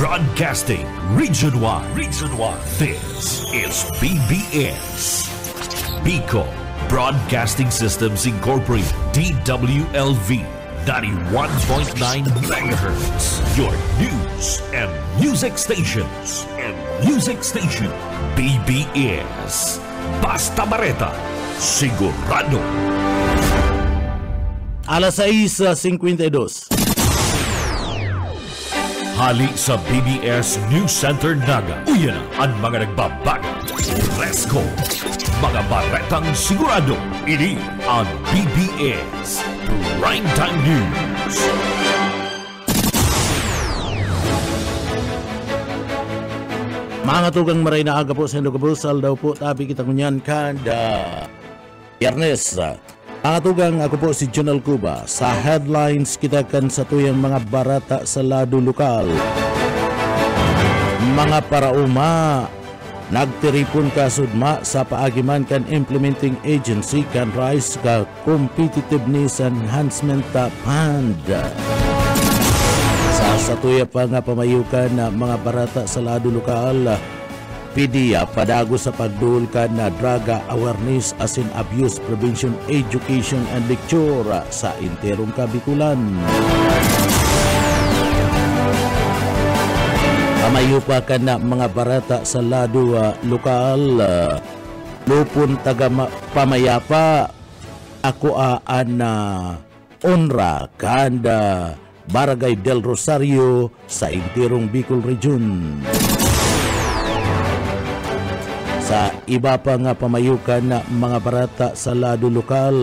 Broadcasting Region 1. This is BBS. Bicol Broadcasting Systems Incorporated. DWLV 91.9 MHz. Your news and music stations. BBS. Basta Bareta. Sigurado. Alas 6:52. Hali sa BBS News Center Naga. Uyan ang mga nagbabaga. Fresco. Mga baretang sigurado. Ini ang BBS Primetime News. Mga tugang maray na aga po sa Indogabusal daw po tabi kita kunyan kada Biyernes. Mga tugang, ako po si Jonal Cuba. Sa headlines kita kan sa tuyang mga barata sa lado lokal. Mga parauma, nagtiripon ka sudma sa paagiman kan implementing agency kan rise ka competitiveness enhancement fund. Sa tuya pa nga pamayukan na mga barata sa lado lokal, PDEA padago sa pagdul ka na Draga Awareness as in Abuse Prevention Education and Lecture sa interong Kabikulan. Pamayo pa ka na mga barata sa lado lokal, lupon taga pamayapa ako na onra kanda Barangay del Rosario sa interong Bicol Region. Sa iba pa nga pamayukan na mga barata sa lado lokal,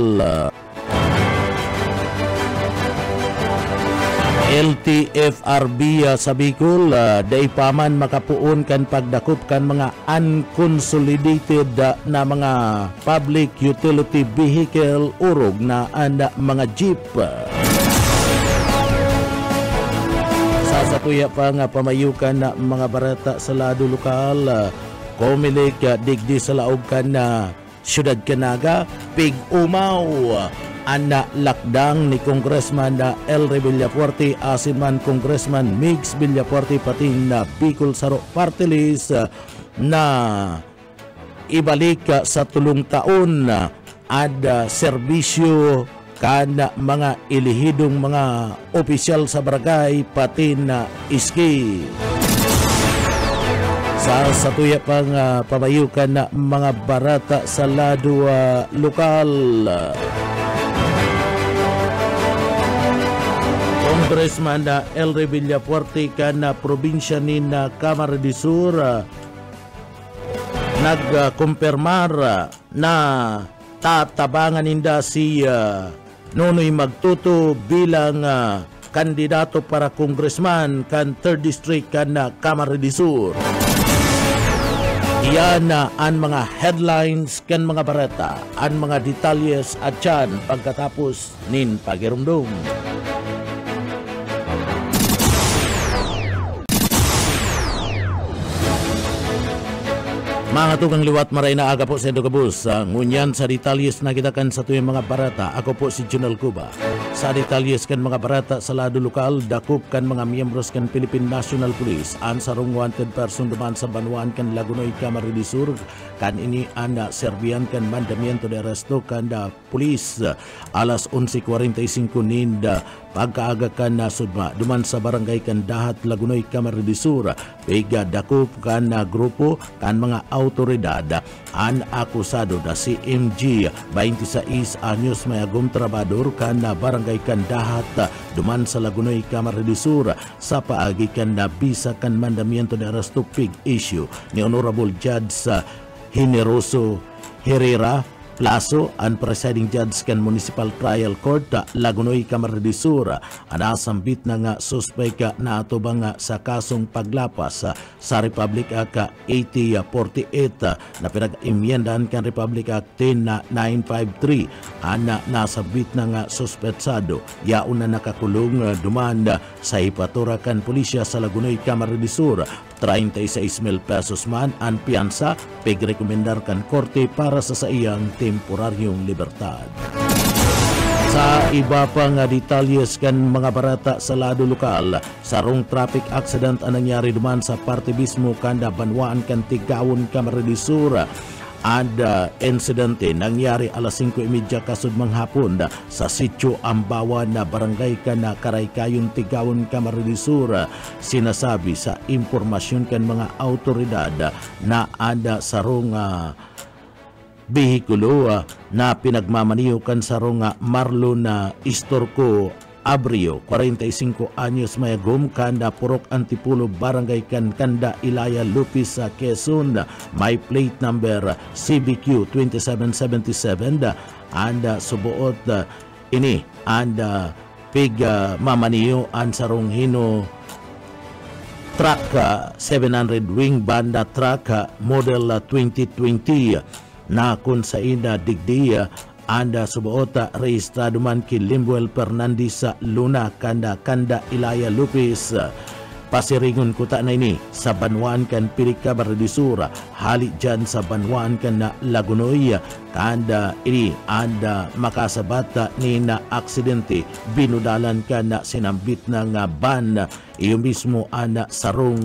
LTFRB sa Bicol, daipaman makapuon kan pagdakop kan mga unconsolidated na mga public utility vehicle urog na anda mga jeep. Sa tuya pa nga pamayukan na mga barata sa lado lokal, Komilik digdi sa laog ka na Siyudad Canaga, Pig Umaw, ana lakdang ni Congressman na Elry Villafuerte, asin man Congressman Mix Villafuerte, pati na Bicol Saro Party List na ibalik sa 3 taon ad serbisyo kana mga ilihidong mga opisyal sa barangay pati na iski. Sa tuya pang pamayukan na mga barata sa lado lokal, Congressman na Elry Villafuerte ka na probinsya ni na Camarines Sur nagkumpirmar na tatabangan ninda si Nonoy Magtuto bilang kandidato para congressman kan 3rd District kan na Camarines Sur. Iyan ang mga headlines kan mga barata, ang mga detalyes at yan pagkatapos nin pagirumdum. Mga tugang liwat maray na aga po sa Indogabus. Ngunyan sa detalyes na kita kan sa tuyang mga barata, ako po si Jonal Cuba. Sa detalyes kan mga barata sa lado lokal, dakop kan mga miyembros kan Philippine National Police, ang sarong wanted person duman sa Banuan kan Lagunoy, Camarines Sur, kan ini anda serbian kan mandamiento de arresto kan da police alas 11:45 ninda pagkaaga kan na sudma duman sa barangay kan Dahat, Lagunoy, Camarines Sur. Pega dakop kan na grupo kan mga autoridad ang akusado na si MG 26 anyos mayagong trabador kan na barangay kan Dahat duman sa Lagunoy, Camarines Sur sa paagi kan na bisa kan mandamiento de arresto pig issue ni Honorable Judge Generoso Herrera Plaso, ang presiding judge kan Municipal Trial Court Lagunoy, Camarines Sur, anasambit na nga suspect na atubang sa kasong paglapas sa Republic Act 8048 na pinag-imyendahan kan Republic Act 10953. Ana nasabit na nga suspetsado yaon na nakakulong duman sa ipatura kan pulisya sa Lagunoy, Camarines Sur. 36,000 pesos man ang piyansa, pigrekomendar kan korte para sa iyang temporaryong libertad. Sa iba pang detalyes kan mga barata sa lado lokal, sarong traffic accident ang nangyari duman sa parte mismo kanda Banwaan kan Tigawon, Camarines Sur. Ada insidente nangyari alas 5:30 kasudmang hapon sa sitio Ambawan na barangay na Karaykayon, Tigawon, Camarines Sur. Sinasabi sa impormasyon kan mga autoridad na ada sarong behikulo na pinagmamaniho kan sarong Marlon Istorco Abrio, 45 anyos mayagum, kanda Purok Antipulo, barangay kan Kanda Ilaya, Lupis sa Quezon. May plate number CBQ 2777 anda subuot ini anda pig mamaniyo an sarong hino truck 700 wing banda truck model 2020 na kung sa ina digdi anda subuota rehistrado man ki Limbuel Fernandez sa Luna, Kanda Ilaya, Lupis. Pasiringon kuta na ini sa Banwaan kan Pirik, Camarines Sur. Hali dyan sa Banwaan kan na Lagunoy. Kanda ini anda makasabata ni na aksidente. Binudalan ka na sinambit ng ban. Iyo mismo ana sarong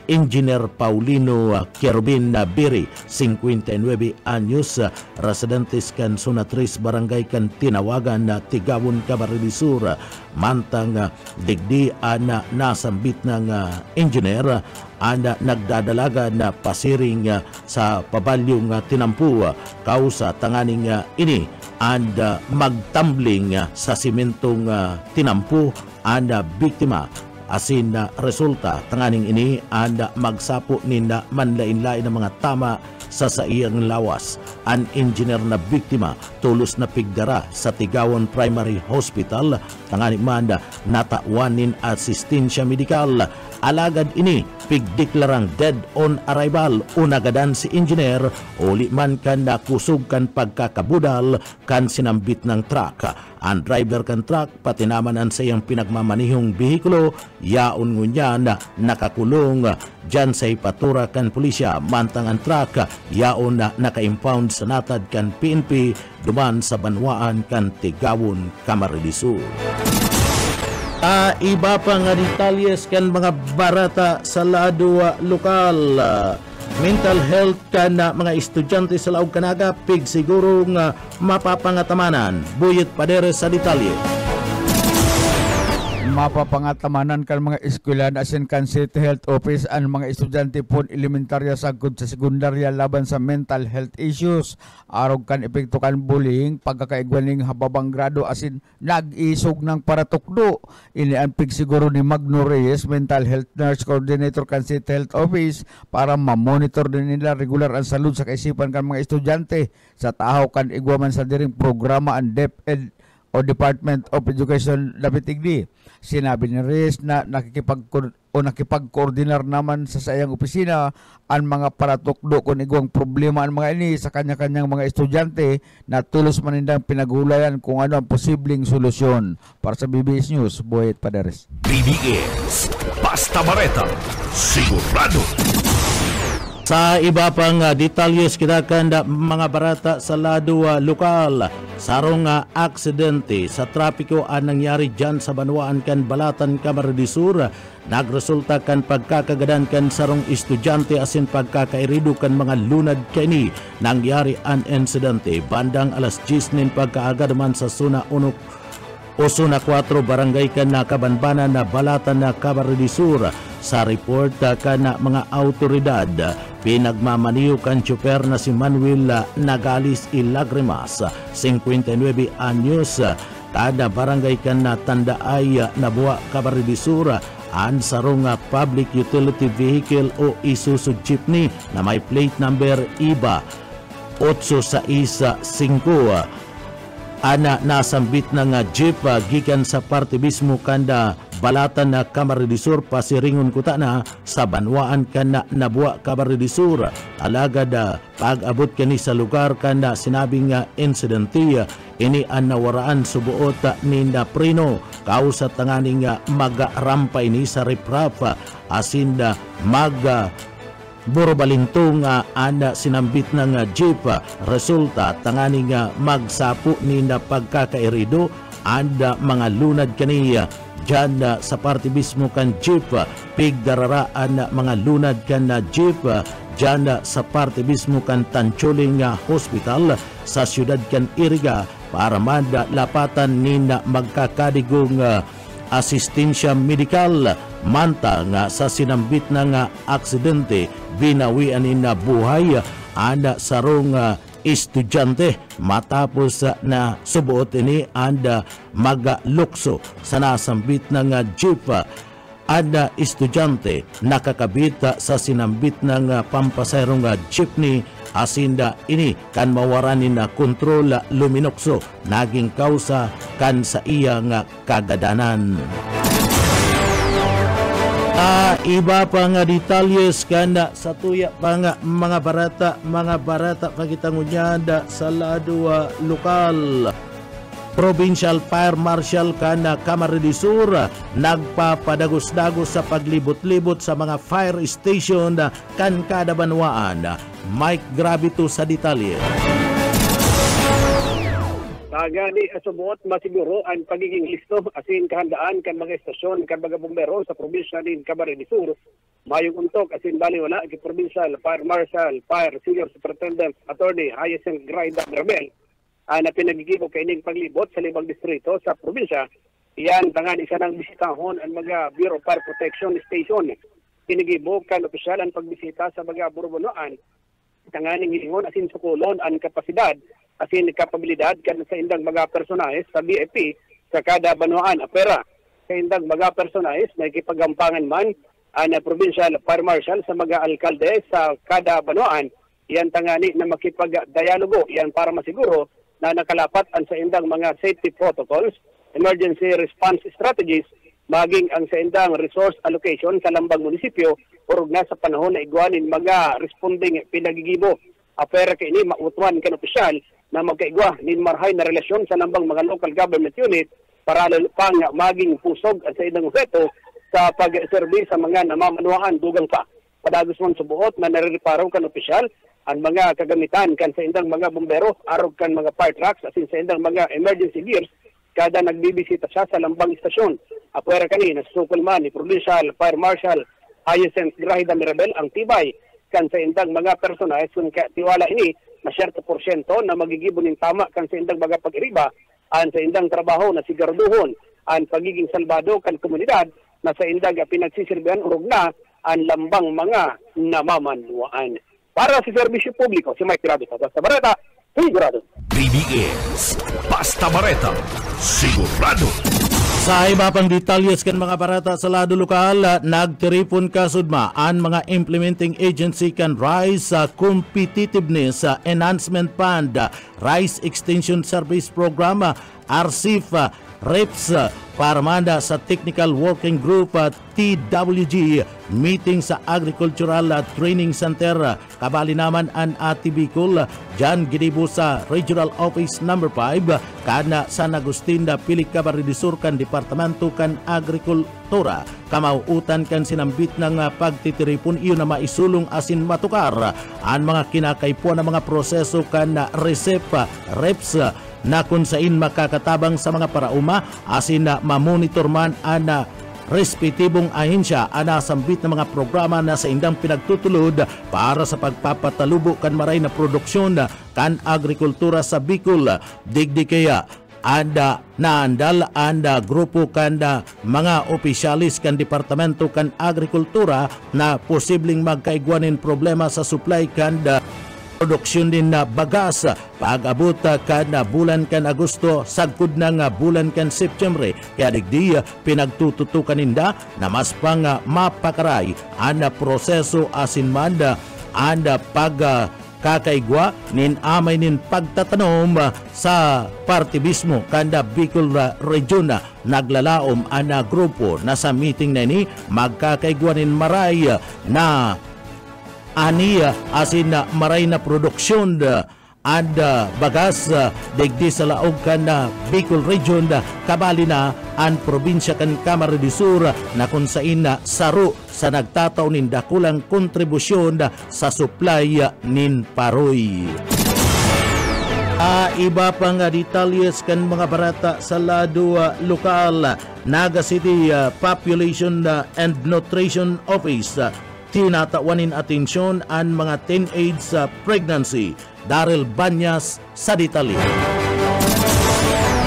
Engineer Paulino Kervin Biri, 59 anyos, residentes kan Sunatris, barangay kan Tinawagan na Tigawon, Camarines Sur. Mantang digdi ana nasambit ng engineer ana nagdadalaga na pasiring sa pabalyong tinampu kausa tanganing ini anda magtumbling sa simentong tinampu anda biktima. Asin na resulta tanganing ini anda magsapo ninda manlain-lain ng mga tama sa saiyang lawas. An engineer na biktima tulos na pigdara sa Tigawon Primary Hospital. Tanganing manda natawanin asistensya medikal. Alagad ini pigdeklarang dead on arrival. Unagadan si engineer uli man kan nakusog kan pagkakabudal kan sinambit ng truck. Ang driver kan truck pati naman ang sayang pinagmamanihong bihikulo yaon ngunya na nakakulong dyan sa ipatura kan pulisya. Mantang ang truck yaon na naka-impound sa natad kan PNP duman sa Banwaan kan Tigawon, Camarines Sur. Iba pa nga detalyes kan mga barata sa lado lokal. Mental health kan mga estudyante sa Laog Kanaga pig siguro nga mapapangatamanan. Buyet Padere sa detalye. Mapapangatamanan kan mga eskwelahan asin kan City Health Office ang mga estudyante pon elementarya sagod sa sekundarya laban sa mental health issues. Arog kan epekto kan bullying, pagkakaigwaning hababang grado asin nag-isog ng paratukdo. Ini ang siguro ni Magno Reyes, mental health nurse coordinator kan City Health Office, para ma-monitor din nila regular ang salud sa kaisipan kan mga estudyante sa tahaw kan igwaman sa diring programa ang DepEd o Department of Education Dapitigdi. Sinabi ni Reyes na nakipag-coordinar naman sa sayang opisina ang mga paratukdo kung igwang problema ang mga ini sa kanya-kanyang mga estudyante na tulos manindang pinagulayan kung ano ang posibleng solusyon. Para sa BBS News, Boyet Paderes. BBS Basta Bareta, sigurado. Sa iba pang detalyes kita kan mga barata sa lado lokal, sarong aksidente sa trapiko ang nangyari dyan sa Banwaan kan Balatan, Camarines Sur. Nagresulta kan pagkakagadan kan sarong estudyante asin pagkakairido kan mga lunad kini. Nangyari ang insidente bandang alas 10 nin pagkaaga naman sa Suna 1 o Suna 4 barangay kan na Kabanbanan na Balatan na Camarines Sur. Sa report kan mga autoridad, pinagmamaniho kan tsuper na si Manuel Nagalis Ilagrimas, 59 anyos, kada barangay kan na Tandaay na Buwa, Camarines Sur. Ang sarong public utility vehicle o Isuzu jeepney na may plate number IBA 8615 ana nasambit ng jeep gikan sa parte mismo kanda Balatan na Camarines Sur, pasiringon kuta na sa Banwaan kan na Nabuwa, Camarines Sur. Alagad pag-abot kani sa lugar kanda sinabing insidente ini ang nawaraan subuot ni Naprino kausa tanganing mag-rampay ni sa riprap asin Borobalintong ana sinambit ng jeep resulta tangani nga magsapo ni na pagkakairido anda mga lunad kaniya dyan sa parte mismo kan jeep pigdararaan na mga lunad kan jeep dyan sa parte mismo kan Tancholing Hospital sa siyudad kan Iriga para manda lapatan ni na magkakadigong asistensya medikal manta nga sa sinambit na nga aksidente binawian ni na buhay ana sarong estudyante matapos na subuot ini anda magalukso sa nasambit ng jeep anda estudyante nakakabit sa sinambit ng pampasayrong jeepney asinda ini kan mawaranin na kontrol luminokso naging kausa kan sa iya nga kagadanan. Iba pa nga detalyes kana sa tuya pa nga mga barata pagitangunyanda sa lado lokal. Provincial Fire Marshal kana Camarines Sur nagpapadagos-dagos sa paglibot-libot sa mga fire station kan kada banwaan. Mike Gravito sa detalye. Gani subuot masiguro ang pagiging listo asin kahandaan kan mga estasyon kan mga bumbero sa probinsya ni Camarines Sur. Mayong untok asin bali wala ang Provincial Fire Marshal, Fire Senior Superintendent Attorney Hyacinth Graida Rabel na pinagigibo kaining paglibot sa 5 distrito sa probinsya. Iyan tangan isa ng bisitahon ang mga Bureau of Fire Protection Station. Pinagibo kan opisyal ang pagbisita sa mga burbunoan. Tanganing hilingon asin sukulon ang kapasidad asin kapabilidad kan sa indang mga personahes sa BFP sa kada banwaan apera sa indang mga personahes na ikipagampangan man ang Provincial Fire Marshal sa mga alkalde sa kada banwaan. Iyan tangani na makipag-dialogo iyan para masiguro na nakalapat ang sa indang mga safety protocols, emergency response strategies, maging ang sa indang resource allocation sa lambang munisipyo urog na sa panahon na igwanin mga responding pinagigibo. Apera kay ini mautuan kan opisyal na magkaigwa nin marhay na relasyon sa lambang mga local government unit para pang maging pusog sa indang veto sa pag-serve sa mga namamanuan dugang pa. Padagos man subuot na narireparo kan opisyal ang mga kagamitan kan sa indang mga bombero arog kan mga fire trucks asin sa indang mga emergency gears kada nagbibisita siya sa lambang istasyon. Apwera kani nasukol man ni Provincial Fire Marshal Hyacinth Graida Mirabel ang tibay kan sa indang mga personahes kung tiwala ini na syerto porsyento na magigibo ng tama kan sa indang mga pag-iriba ang sa indang trabaho na sigarduhon ang pagiging salbado kan komunidad na sa indang pinagsisilbihan urog na ang lambang mga namamanuan. Para sa serbisyo publiko, si Mike Gravito, Basta Bareta, sigurado. BBS, Basta Bareta, sigurado. Sa iba pang detalyes kan mga barata sa lado lokal, nagtiripon kasudma ang mga implementing agency kan RISE Competitiveness Enhancement Fund, RISE Extension Service Program, RCF, REPS, para manda sa Technical Working Group TWG meeting sa Agricultural Training Center. Kabali naman ang Bicol, dyan ginibo sa Regional Office No. 5 kana San Agustin da Pilik Camarines Sur kan Departamento kan Agrikultura. Kamauutan kan sinambit ng pagtitiripon iyon na maisulong asin matukar ang mga kinakaipuan ng mga proseso kan RCEP, REPS na kung sain makakatabang sa mga parauma asin na mamonitor man ang respetibong ahensya ang nasambit ng mga programa na sa indang pinagtutulod para sa pagpapatalubo kan maray na produksyon kan agrikultura sa Bicol. Digdi kaya anda naandal anda grupo kan mga opisyalis kan Departamento kan Agrikultura na posibleng magkaigwanin problema sa supply kan produksyon din na bagas pag-abot kan bulan kan Agosto sagkod na nga bulan kan September. Kaya digdi pinagtututukan ninda na mas pang mapakaray ang proseso asin manda ang pagkakaigwa nin amay nin pagtatanom sa parte mismo kanda Bicol Region. Naglalaom ang grupo na sa meeting na ini magkakaigwa nin maray na aniya asin na maray na produksyon and bagas digdi sa laog kan Bicol Region kabali na ang probinsya kan Camarines Sur na kung sain saro sa nagtataw nin dakulang kontribusyon sa supply nin paroy. Iba pang detalyes kan mga barata sa lado lokal. Naga City Population and Nutrition Office tinatawanin atensyon ang mga teenage pregnancy. Daryl Banyas sa detalye.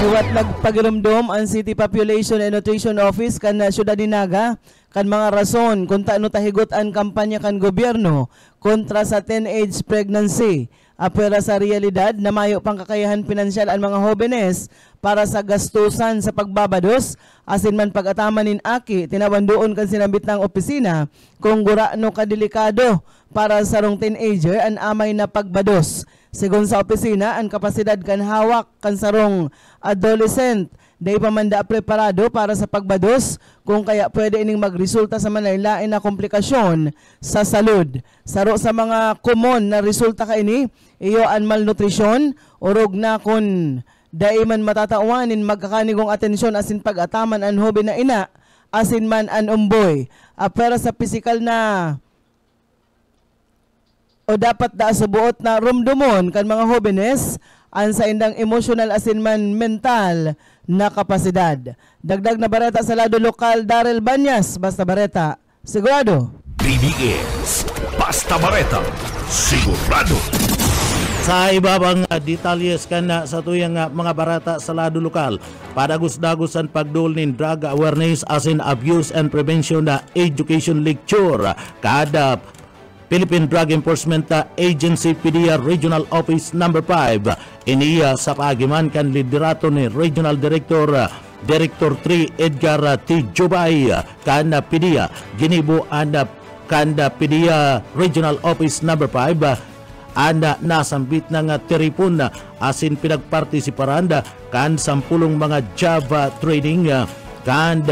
Iwat nagpagirumdom ang City Population and Nutrition Office kan Syudad ni Naga kan mga rason kung taano tahigot ang kampanya kan gobyerno kontra sa teenage pregnancy. Apera sa realidad na mayo pang kakayahan pinansyal ang mga hobenes para sa gastusan sa pagbabados asin man pag-ataman nin aki tinawandoon kan sinabit ng opisina kung gurano kadelikado para sa rong teenager ang amay na pagbados. Sigon sa opisina, ang kapasidad kan hawak kan sarong adolescent day pa man da preparado para sa pagbados kung kaya pwede ining magresulta sa manaylain na komplikasyon sa salud. Saro sa mga common na resulta kaini, iyo ang malnutrisyon, urog na kun day man matatawanin magkakanigong atensyon asin pag-ataman ang hobi na ina, asin man ang umboy. Pero sa physical na o dapat da subuot na rumdumon kan mga hobenes ang sa indang emotional asin man mental na kapasidad. Dagdag na bareta sa lado lokal, Daryl Banyas, Basta Bareta, sigurado. BDS Basta Bareta, sigurado. Sa ibabang detalyes kana sa tuyang mga barata sa lado lokal, padagos-dagos ang pagdul nin drug awareness asin abuse and prevention na education lecture kada Philippine Drug Enforcement Agency PDEA Regional Office No. 5 iniya sa paagiman kan liderato ni Regional Director 3 Edgar T. Jubay kan PDEA ginibo an kan PDEA Regional Office No. 5 nasambit ng teripon asin pinagpartisiparan kan 10 mga Java training kan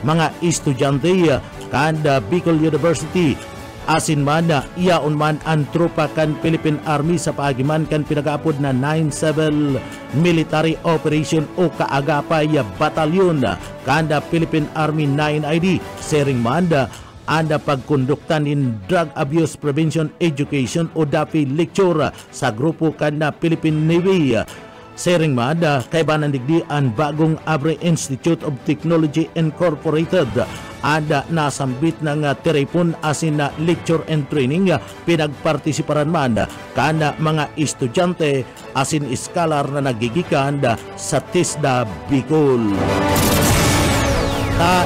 mga estudyante kan Bicol University asin man iyaon man ang tropa kan Philippine Army sa paagiman kan pinag-aapod na 9-7 Military Operation o kaagapay batalyon kanda Philippine Army 9ID sering man anda pagkonduktan in Drug Abuse Prevention Education o DAPI lecture sa grupo kan na Philippine Navy. Sering mada kay banandigdi ang bagong Abre Institute of Technology Incorporated ada nasambit ng teripon asin na lecture and training pinagpartisiparan man kana mga estudyante asin iskalar na nagigikan sa TISDA Bicol.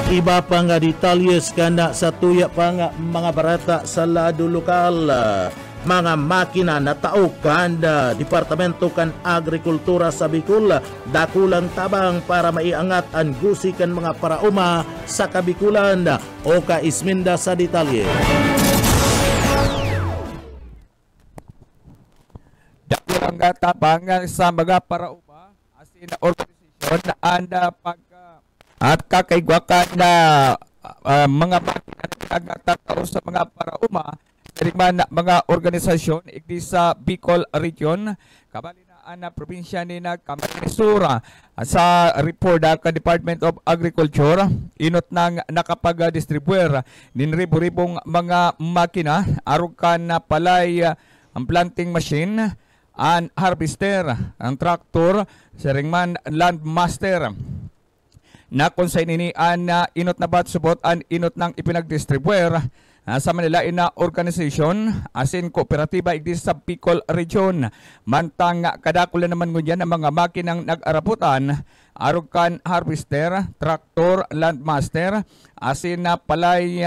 Iba pang detalyes kana sa tuya pang mga barata sa lado lokal. Mga makina na taukan Departamento kan Agrikultura sa Bicol dakulang tabang para maiangat ang gusi kan mga parauma sa Kabikulan o kaisminda sa detalye. Dakulang tabangan sa mga parauma asin na organisasyon na anda pagka at kakaigwakan na mga makina na nagtatao sa mga parauma man mga organisasyon igdi sa Bicol Region kabali na ang probinsya ni na Camarines Sur sa report ka Department of Agriculture inot nang nakapag-distribuer nin ribo-ribong mga makina arog kan na palay ang planting machine ang harvester ang tractor seringman landmaster na konsay nini an inot na bat subot an inot nang ipinag-distribuer sa Manila ina organisasyon asin kooperatiba igdi sa Bicol Region mantang kadakulan naman ngunyan ang mga makinang nag-araputan arog kan harvester, tractor, landmaster asin na palay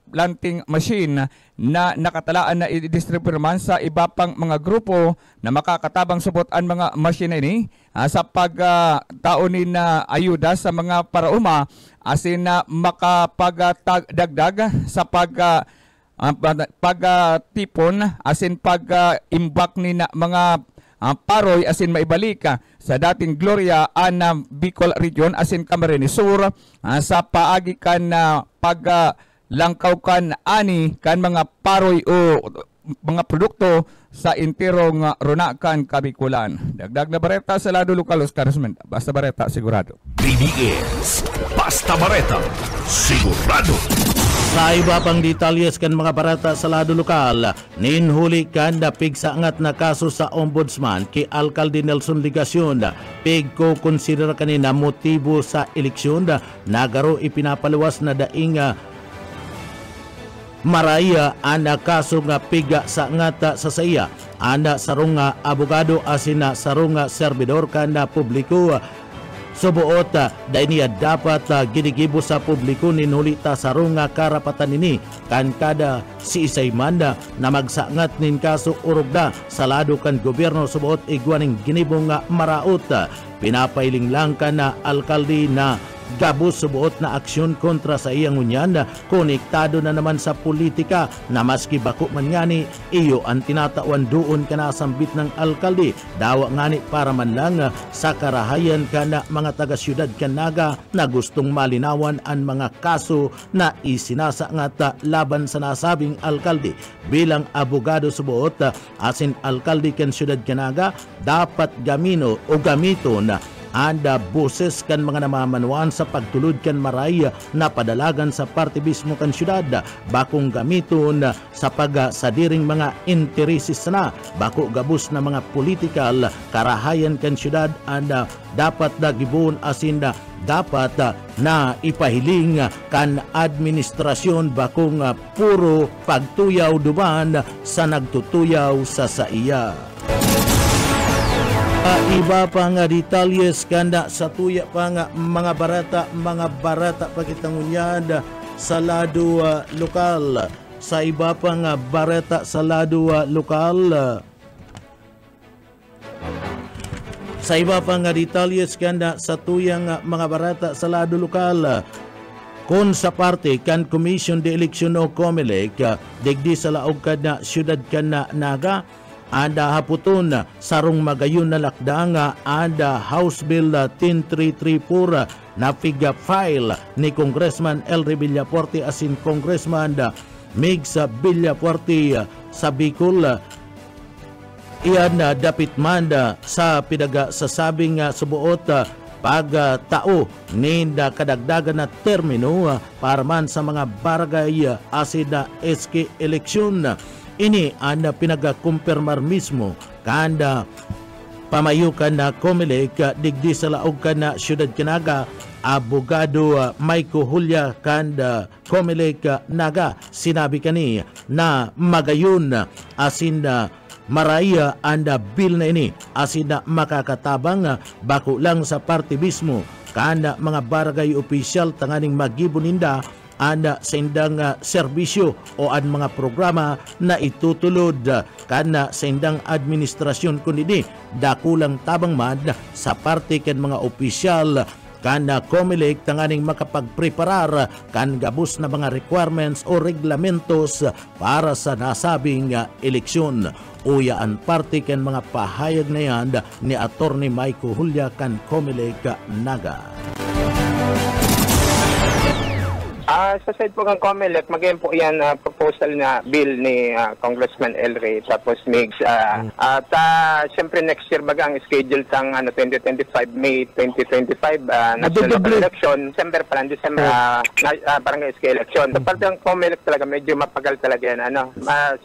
planting machine na nakatalaan na i-distribute man sa iba pang mga grupo na makakatabang subot ang mga machine ini sa pagtaunin na ayuda sa mga parauma asin na makapagdagdag sa pagtipon asin pag-imbak ni na mga paroy asin maibalik sa dating Gloria ang Bicol Region asin Camarines Sur sa paagi kan paglangkaw kan ani kan mga paroy o mga produkto sa intirong Runakan, Kabikulan. Dagdag na bareta sa lado lokal, Oscar Esmenta. Basta bareta, sigurado. DDS Basta Bareta, sigurado. Sa iba pang detalyes kan mga barata sa lado lokal, ninhuli kan na pigsaangat na kaso sa ombudsman kay Alkalde Nelson Ligacion. Pig ko konsidera kanina motibo sa eleksyon nagaro ipinapaluwas na daing maraya ana kaso nga piga sa ngata sa saya. Ana sarong abogado asina sarong servidor kan na publiko. Subuot dahil niya dapat ginigibo sa publiko ninulita sa runga karapatan nini kan kada si isay manda na magsangat nin kaso urugda sa lado kan gobyerno subuot igwaning ginibong maraot. Pinapailing lang ka na alkalde na gabos subuot na aksyon kontra sa iyang unyan konektado na naman sa politika na maski bako man ngani iyo ang tinatawan doon ka na sambit ng alkalde dawa ngani para man lang sa karahayan ka na mga taga-syudad Kanaga na gustong malinawan ang mga kaso na isinasangat laban sa nasabing alkalde. Bilang abogado subuot asin alkalde kan syudad Kanaga dapat gamino o gamiton anda boses kan mga namamanuan sa pagtulod kan maray na padalagan sa parte mismo kan syudad bakong gamiton sa pagsadiring mga intereses na bako gabus na mga political karahayan kan syudad anda dapat dagibon asin dapat na ipahiling kan administrasyon bakong puro pagtuyaw duman sa nagtutuyaw sa saiya. Iba pa nga detalyes kanda sa tuya pa nga mga barata pakitangunyad sa lado lokal. Sa iba pa nga barata sa lado lokal. Sa iba pa nga detalyes kanda sa tuyang mga barata sa lado lokal. Kung sa parte kan Commission de Eleksyon o COMELEC digdi sa laog kad na syudad kan na Naga anda haputon sarong magayon na lakdang anda House Bill 10334 na figa file ni Congressman Elry Villafuerte asin Congressman Migs Villafuerte sa Bicol. Iyan dapit manda sa pidaga sasabing subuot pagtao ninda kadagdagan na termino para man sa mga barangay asin na SK eleksyon. Ini anda pinagakumpirmar mismo kanda pamayukan na COMELEC digdi sa laog ka na syudad Kanaga abogado Maiko Julia kanda COMELEC Naga sinabi kani na magayon asin maraya anda bill na ini asin na makakatabang bako lang sa parte mismo kanda mga barangay opisyal tanganing magibuninda anda sa indang serbisyo o ang mga programa na itutulod kana sa indang administrasyon kundi dakulang tabang man sa parte kan mga opisyal kana COMELEC tanganing makapagpreparar kan gabus na mga requirements o reglamentos para sa nasabing eleksyon. Uya ang parte kan mga pahayag na yan ni Attorney Maiko Julia kan COMELEC Naga. Sa side po ng COMELEC, magayon po yan proposal na bill ni Congressman Elry tapos Migs. Siyempre next year baga ang schedule tang 2025, May 2025 national election. December pa lang, December barangay SK election. Sa parte ng COMELEC talaga medyo mapagal talaga yan.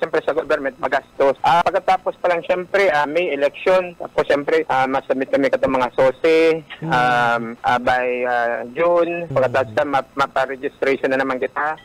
Siyempre sa government magastos. Pagkatapos pa lang siyempre May election. Tapos siyempre masubmit kami katong mga SOSE by June. Pagkatapos mapa-registration na naman kita.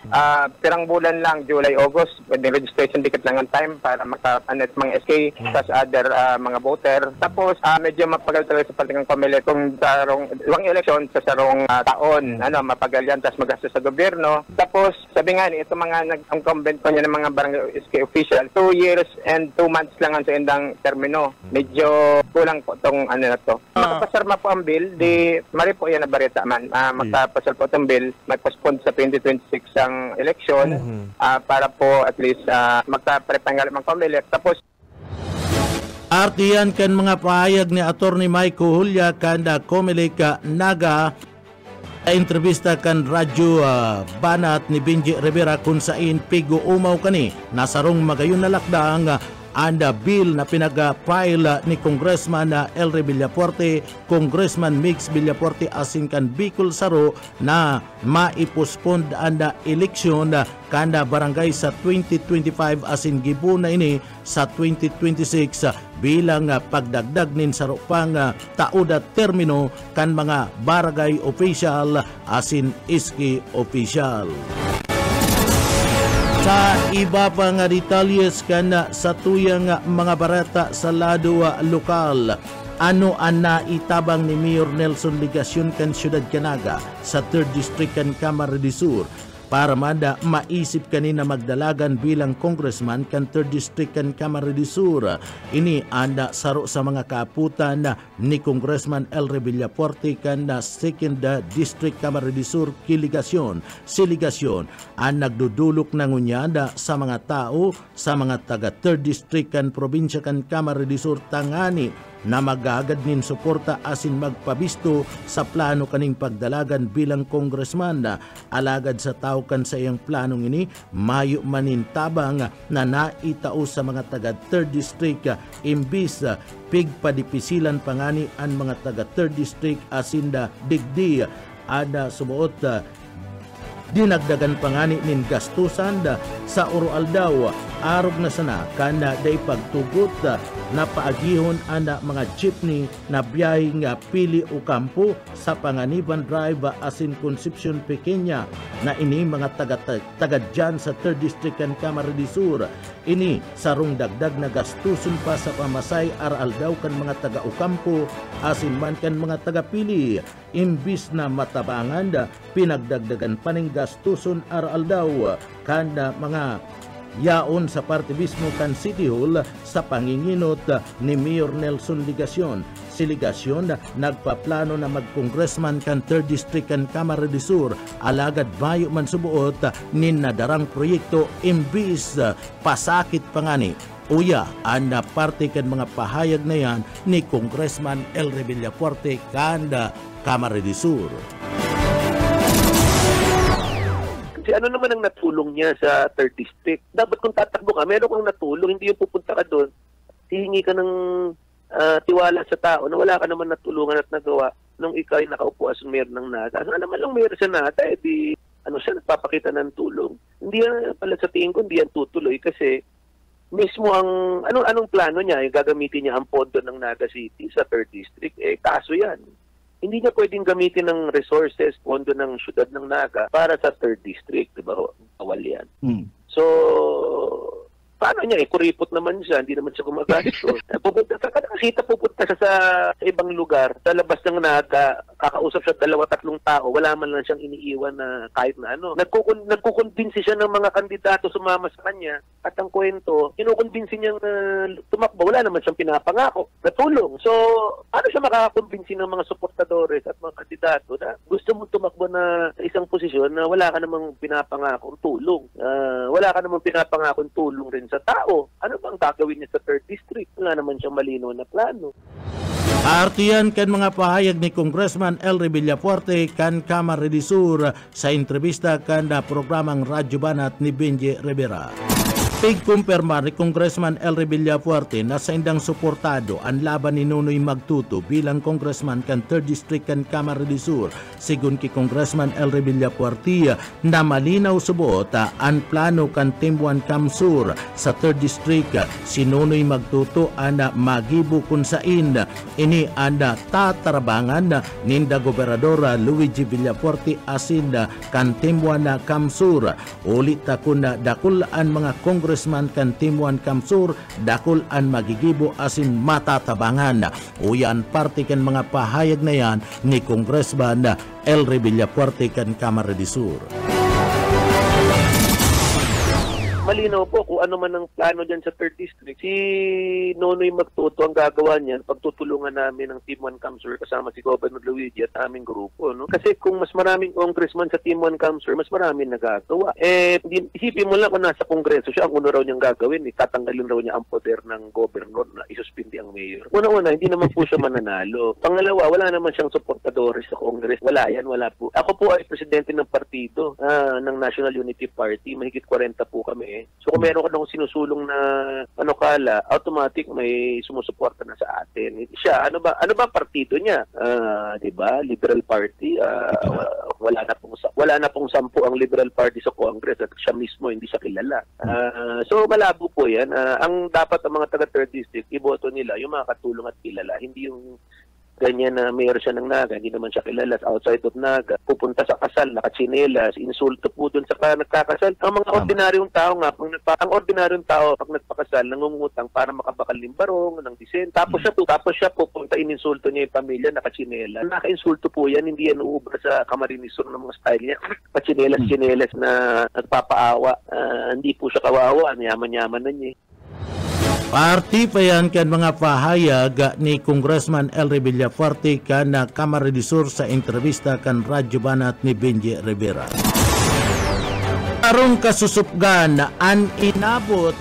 Pirang bulan lang, July, August, pwede registration ticket lang ang time para maka-anet mga SK tas other mga voter. Tapos, medyo mapagal talaga sa parte ng COMELEC kung sarong iwang election sa sarong taon. Mapagal yan, tas magastos sa gobyerno. Tapos, sabi nga ito mga nag-incumbent pa niya ng mga barangay SK official, 2 years and 2 months lang ang sa indang termino. Medyo kulang po itong na to. Makapasarma po ang bill, di mali po yan na bareta man. Makapasal po itong bill, may postpone sa 2026 ang election para po at least magka-prepanggal ang COMELEC. Tapos artiyan kan mga pahayag ni Attorney Maiko Julia kanda COMELEC Naga Sa entrevista kan Radyo Banat ni Benji Rivera kung saan pigo umaw kani nasarong magayon na lakdang anda bill na pinag-file ni Congressman Elry Villafuerte, Congressman Mix Villafuerte asin kan Bicol Saro na maipospond anda eleksyon kanda barangay sa 2025 asin gibo na ini sa 2026 bilang pagdagdag nin saro pang tauda termino kan mga barangay official asin iski official. Sa iba pa nga detalles kana sa tuyang mga barata sa lado lokal, ano ang naitabang ni Mayor Nelson Ligacion kan Siyudad Canaga sa 3rd District kan Camarines Sur para maisip kanina magdalagan bilang congressman kan 3rd District kan Camarines Sur. Ini anda saro sa mga kaaputan ni Congressman Elry Villafuerte kan 2nd District Camarines Sur Ligacion. Si Ligacion ang nagdudulok ng unyada sa mga tao sa mga taga 3rd District kan probinsya kan Camarines Sur tangani na magagad nin suporta asin magpabisto sa plano kaning pagdalagan bilang congressman. Alagad sa tao kan sa iyang planong ini mayo manintabang na naitao sa mga taga 3rd District imbis pigpadipisilan pangani ang mga taga 3rd District asinda digdi ada sumuot dinagdagan pangani nin gastusan sa oral daw arog na sana kanda day pagtugot na paagihon ana mga jeepney na biyahe nga pili o kampo sa Panganiban Drive asin Concepcion Pequeña na ini mga taga dyan sa 3rd District kan Camarines Sur. Ini sarong dagdag na gastuson pa sa pamasay aral daw kan mga taga ukampo asin man kan mga taga pili. Imbis na matabangan pinagdagdagan paning gastuson aral daw kanda mga yaon sa parte mismo kan City Hall sa panginginot ni Mayor Nelson Ligacion. Si Ligacion nagpaplano na mag-congressman kan 3rd District kan Camarines Sur alagad bayo man subuot nin nadarang proyekto imbis pasakit pangani. Uya, ang parte kan mga pahayag na yan ni Congressman Elry Villafuerte kanda Camarines Sur. Ano naman ang natulong niya sa 3rd District? Dapat kung tatakbo ka, meron kang natulong, hindi yung pupunta ka doon, hihingi ka ng tiwala sa tao na wala ka naman natulungan at nagawa nung ikaw ay nakaupo as mayor ng NATA. Ano naman lang mayor sa NATA, di siya nagpapakita ng tulong. Hindi yan pala sa tingin ko, hindi yan tutuloy kasi mismo ang, anong plano niya, yung gagamitin niya ang pondo ng Naga City sa 3rd District, kaso yan. Hindi niya pwedeng gamitin ng resources, pondo ng syudad ng Naga para sa 3rd District, di ba? Bawal yan. So, paano niya? Kuripot naman siya, hindi naman siya gumagastos. Pupunta siya sa ibang lugar, sa labas ng Naga, kakausap siya 2-3 tao, wala man lang siyang iniiwan na kahit na ano. Nagkukumbinsi siya ng mga kandidato sumama sa kanya at ang kwento, kinukumbinsi niyang tumakbo, wala naman siyang pinapangako na tulong. So, paano siya makakakumbinsi ng mga suportadores at mga kandidato na gusto mong tumakbo na sa isang posisyon na wala ka namang pinapangakong tulong? Wala ka namang pinapangakong tulong rin sa tao. Ano bang gagawin niya sa 3rd District? Wala naman siyang malinaw na plano. Artiyan kan mga pahayag ni Congressman Elry Villafuerte kan Camarines Sur sa entrevista kan programang Radyo Banat ni Benji Rivera. Pigkumpirma ni Congressman Elry Villafuerte na sa indang suportado ang laban ni Nonoy Magtuto bilang congressman kan 3rd District kan Camarines Sur. Sigun ki Congressman Elry Villafuerte na malinaw subuot ang plano kan Timbuan Camsur sa 3rd District. Si Nonoy Magtuto ana magibo kun sain ini anda tatarabangan ninda Gobernador Luigi Villafuerte asin kan Timbuan Camsur. Ulit kun dakulan mga congressman kan Timbuan Camsur dakul an magigibo asin matatabangan. Uyan parte kan mga pahayag na yan ni Congressman Elry Villafuerte kan Camarines Sur. malinaw po kung ano man ang plano dyan sa 3rd District. Si Nonoy Magtuto ang gagawa niyan, pagtutulungan namin ng Team 1 Camsur kasama si Governor Luigi at aming grupo. No? Kasi kung mas maraming congressman sa Team 1 Camsur, mas maraming nagagawa. Isipin mo lang kung nasa kongreso siya, ang una raw niyang gagawin, tatanggalin raw niya ang poder ng governor na isuspindi ang mayor. Una-una, hindi naman po siya mananalo. Pangalawa, wala naman siyang suportadores sa Congress. Wala yan, wala po. Ako po ay presidente ng partido ng National Unity Party. Mahigit 40 po kami. So kung meron ka nang sinusulong na automatic may sumusuporta na sa atin. Siya, ano ba partido niya? 'Di ba? Liberal Party. Wala na pong 10 ang Liberal Party sa Congress at siya mismo hindi siya kilala. So malabo po 'yan. Ang dapat ang mga taga 3rd District iboto nila yung mga katulong at kilala, hindi yung ganyan na mayor siya ng Naga, hindi naman siya kilala outside of Naga, pupunta sa kasal, nakatsinelas, insulto po dun sa nagkakasal. Ang mga ordinaryong tao nga, ang ordinaryong tao pag nagpakasal, nangungutang para makabakal ng barong, ng disen. Tapos siya pupunta, ininsulto niya yung pamilya, nakatsinelas. Naka-insulto po yan, hindi yan uubra sa kamarinisor ng mga style niya. Katsinelas na nagpapaawa. Hindi po siya kawawa, yaman-yaman na niya. Parti pa yan kan mga pahayag ni Congressman Elry Villafuerte kan Kamara de Sur sa entrevista kan Radyo Banat ni Benji Rivera. Arong kasusupgan an inabot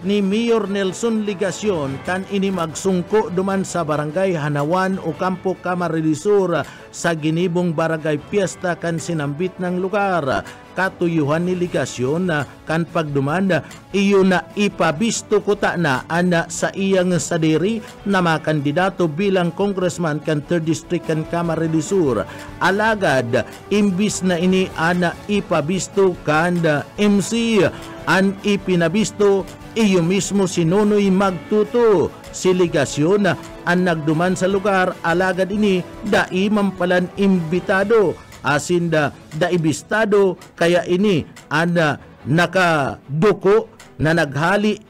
ni Mayor Nelson Ligacion kan ini magsungko duman sa barangay Hanawan o Kampo Kamara de Sur sa ginibong barangay Fiesta kan sinambit ng lugar. Katuyuhan ni Ligacion kan pagduman iyo na ipabisto ko ta na ana sa iyang sadiri na makandidato bilang congressman kan 3rd District kan Kamara de Sur. Alagad imbis na ini ana ipabisto kan MC an ipinabisto iyo mismo si Nonoy Magtuto. Si Ligacion ang nagduman sa lugar, alagad ini dai mampalan imbitado asin da ibistado, kaya ini ana nakaduko na naghali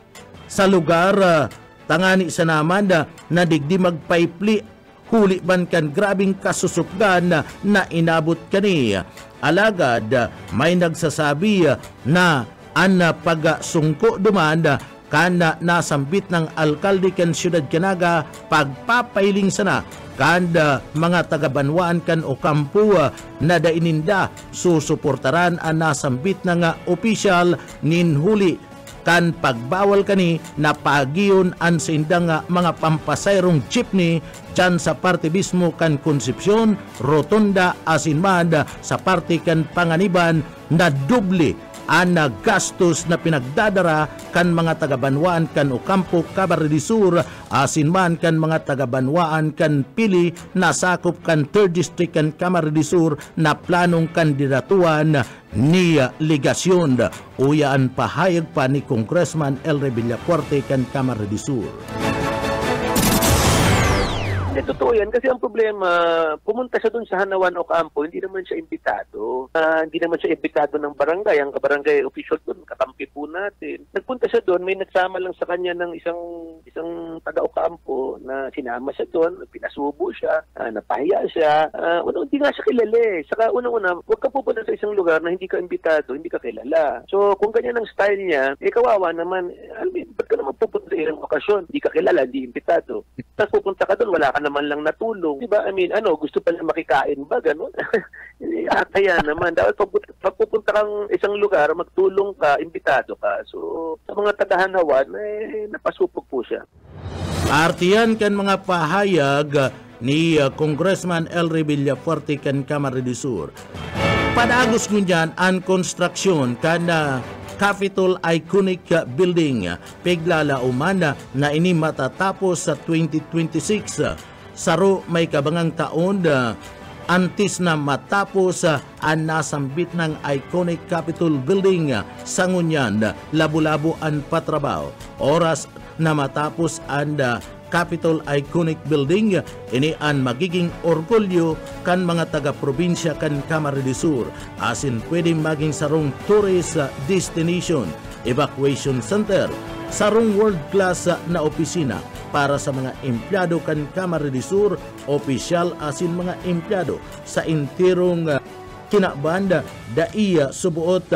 sa lugar tangani sa naman na digdi magpaipli huli ban kan grabing kasusupgan na inabot kani. Alagad may nagsasabi na ana pagasungko duman kana nasambit ng alkalde kan siyudad Canaga pagpapailing sana kanda mga taga-Banwaan kan o kampo na daininda susuportaran ang nasambit ng opisyal ninhuli kan pagbawal kani na pagiyon ang sindang mga pampasayrong jeepney dyan sa parte mismo kan Concepcion, Rotonda, Asinman sa parte kan Panganiban na doble ang gastos na pinagdadara kan mga taga-Banwaan kan Ocampo, Camarines del Sur, asinman kan mga taga-Banwaan kan Pili na sakop kan 3rd District kan Camarines del Sur na planong kandidatuan ni Ligacion. Uyaan pahayag pa ni Congressman Elry Villafuerte kan Camarines del Sur. Totoo yan kasi ang problema, pumunta siya dun sa Hanawan o Campo, hindi naman siya imbitado. Hindi naman siya imbitado ng barangay. Ang barangay official dun, kakampi po natin. Nagpunta siya dun, may nagsama lang sa kanya ng isang taga-Ocampo na sinama siya dun, pinasubo siya, napahiya siya. Hindi nga siya kilala eh. Saka unang-una, huwag ka pupunta sa isang lugar na hindi ka imbitado, hindi ka kilala. So kung ganyan ang style niya, kawawa naman, ba't ka naman pupunta sa isang okasyon? Hindi ka kilala, hindi imbitado. Tapos pupunta ka dun, wala ka naman lang natulong. Diba? Gusto pa lang makikain ba? Ganon? Kaya naman, dapat pag pupunta kang isang lugar, magtulong ka, imbitado ka. So, sa mga taga-Hanawan, napasupog po siya. Artiyan kan mga pahayag ni Congressman Elry Villafuerte kan Camarines del Sur. Padagos ngunyan ang konstruksyon kan Capitol Iconic Building. Piglala umana na ini matatapos sa 2026. Saro may kabangang taon antes na matapos ang nasambit ng iconic Capitol Building sa ngunyan, labo-labo ang patrabaho. Oras na matapos ang Capitol Iconic Building, ini ang magiging orgulyo kan mga taga-probinsya kan Camarines del Sur, asin pwedeng maging sarong tourist destination, evacuation center, sarong world-class na opisina para sa mga empleyado kan Camarines del Sur, opisyal asin mga empleyado sa intirong kinabanda daiya subuot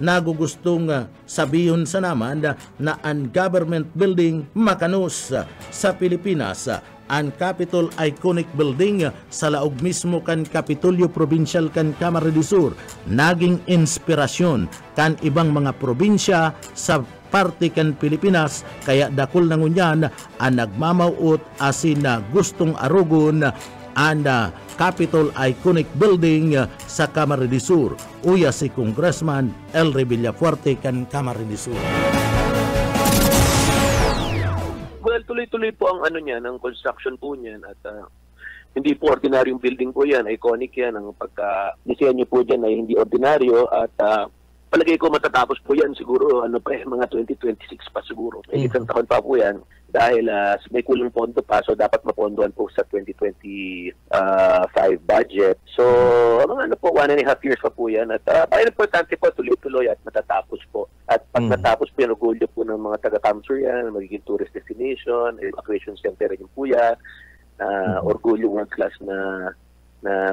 nagugustong sabihin sa naman na ang government building makanos sa Pilipinas. Ang Capitol Iconic Building sa laog mismo kan Kapitolyo Provincial kan Camarines Sur naging inspirasyon kan ibang mga probinsya sa parte kan Pilipinas, kaya dakol na ngunyan ang nagmamauot asin na gustong arugon ang Capitol Iconic Building sa Camarines Sur. Uya si Congressman Elry Villafuerte kan Camarines Sur. Well, tuloy-tuloy po ang ng construction po niyan at hindi po ordinaryong building po yan, iconic yan. Ang pagka-disenyo po dyan ay hindi ordinaryo at palagay ko matatapos po yan siguro mga 2026 pa siguro. May isang taon pa po yan dahil may kulang pondo pa, so dapat mapondohan po sa 2025 budget. So, mga 1.5 years pa po yan at ang importante po tuloy-tuloy at matatapos po. At pag natapos po yan, orgulyo po ng mga taga-Camsur yan, magiging tourist destination, evacuation center rin po yan, orgulyo world-class na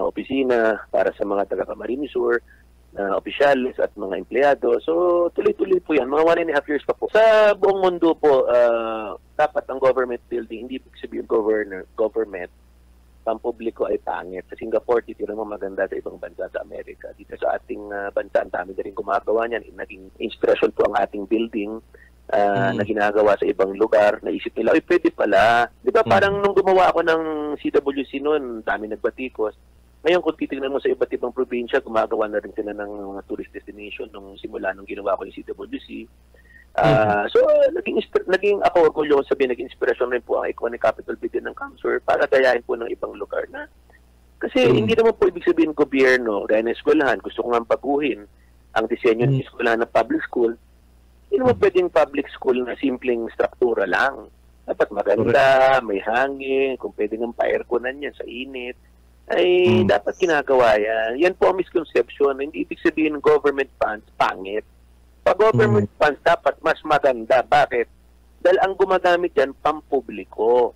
opisina para sa mga taga-Camarines Sur, opisyales at mga empleyado. So, tuloy-tuloy po yan. Mga 1.5 years pa po. Sa buong mundo po, dapat ang government building, hindi sabihin government, pampubliko ay pangit. Sa Singapore, titira mo maganda sa ibang bansa sa Amerika. Dito sa ating bansa, ang dami na rin gumagawa niyan. Naging inspirasyon po ang ating building na ginagawa sa ibang lugar. Naisip nila, pwede pala. Di ba parang nung gumawa ako ng CWC noon, dami nagbatikos. Ngayon, kung titignan mo sa iba't ibang probinsya, gumagawa na rin sila ng mga tourist destination nung simula nung ginawa ko yung CWC. So, naging ako, orgulyo ko sabihin, naging inspirasyon rin po ang iconic Capitol Building ng Camsur para gayahin po ng ibang lugar na. Kasi hindi naman po ibig sabihin gobyerno, gaya ng eskwelahan, gusto ko nga baguhin ang disenyo ng eskwelahan ng public school. Hindi naman pwedeng public school na simpleng struktura lang. Dapat maganda, may hangin, kung pwede ng pa-airconan yan sa init. Ay dapat ginagawa yan. Yan po ang misconception. Hindi ibig sabihin government funds pangit. Pag government funds dapat mas maganda. Bakit? Dahil ang gumagamit yan pampubliko.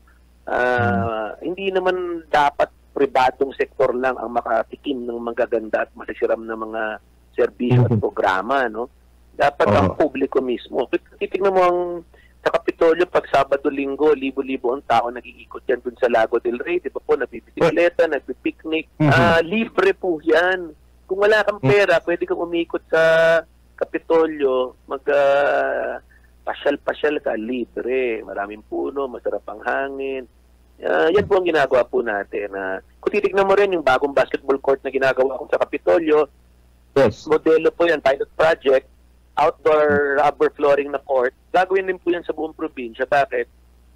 Hindi naman dapat pribadong sektor lang ang makatikim ng magaganda at masasiram na mga serbisyo at programa. No? Dapat ang publiko mismo. Titignan mo ang sa Kapitolyo, pag Sabado-Linggo, libo-libo ang tao nag-iikot yan dun sa Lago del Rey. Di ba po, nagbibisikleta, nagpipiknik. Libre po yan. Kung wala kang pera, pwede kang umikot sa Kapitolyo, pasyal-pasyal ka, libre. Maraming puno, masarap ang hangin. Yan po ang ginagawa po natin. Kung titignan mo rin yung bagong basketball court na ginagawa ko sa Kapitolyo, modelo po yan, pilot project, outdoor rubber flooring na court, gagawin din po yan sa buong probinsya. Bakit?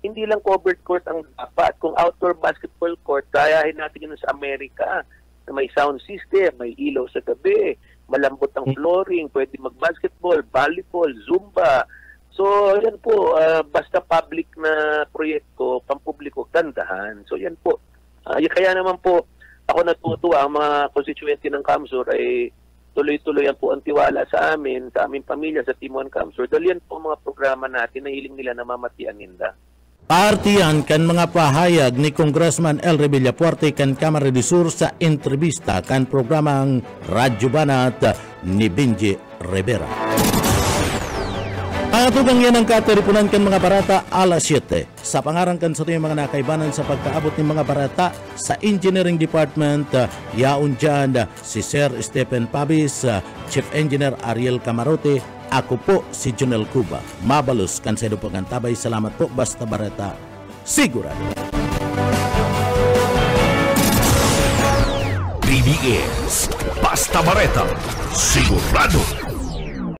Hindi lang covered court ang dapat. Kung outdoor basketball court, gayahin natin yun sa Amerika, na may sound system, may ilaw sa gabi, malambot ang flooring, pwede mag-basketball, volleyball, zumba. So, yan po, basta public na proyekto, pampubliko, gandahan. So, yan po. Kaya naman po, ako natutuwa, ang mga constituente ng Camsur ay tuloy-tuloy yan po ang tiwala sa amin, sa aming pamilya, sa Timuan Camsur. Dahil yan po ang mga programa natin na hiling nila na mamatian nila. Partiyan kan mga pahayag ni Congressman Elry Villafuerte kan Camarines Sur sa entrevista kan programang Radyo Banat ni Benji Rivera. Ang atugang yan ang katiripunan kan mga barata alas 7. Sa pangarang kan sa tuyong mga nakaibanan sa pagkaabot ng mga barata sa Engineering Department, yaon dyan si Sir Stephen Pabis, Chief Engineer Ariel Camarote, ako po si Junel Cuba. Mabalos kan sa idupungan tabay. Salamat po, basta barata, sigurado. PBS Basta Bareta, sigurado.